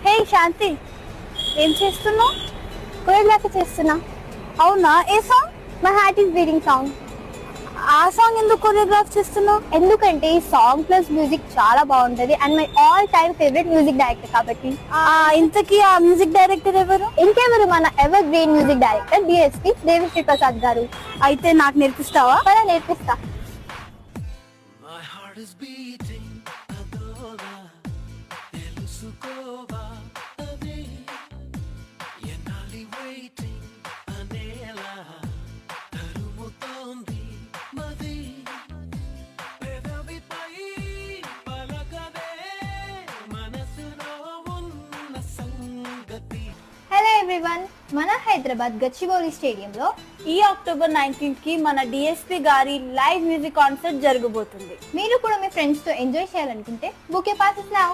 హే శాంతి, ఏం చేస్తున్నావు? కొరియోగ్రఫీ చేస్తున్నా. అవునా, ఏ song? My heart is beating song. ఆ సాంగ్ ఎందుకు కొరియోగ్రాఫ్ చేస్తున్నావు? ఎందుకంటే ఈ సాంగ్ ప్లస్ మ్యూజిక్ చాలా బాగుంటది and my all time favourite music director కాబట్టి. ఇంతకీ ఆ మ్యూజిక్ డైరెక్టర్ ఎవరు? ఇంకెవరు, మన evergreen music director DSP Devi Sri Prasad garu. అయితే నాకు నేర్పిస్తావా? పద నేర్పిస్తా. హలో ఎవ్రీవన్, మన హైదరాబాద్ గచ్చిబౌలి స్టేడియంలో ఈ అక్టోబర్ 19th కి మన డిఎస్పి గారి లైవ్ మ్యూజిక్ కాన్సర్ట్ జరగబోతుంది. మీరు కూడా మీ ఫ్రెండ్స్ తో ఎంజాయ్ చేయాలనుకుంటే బుక్ your passes now.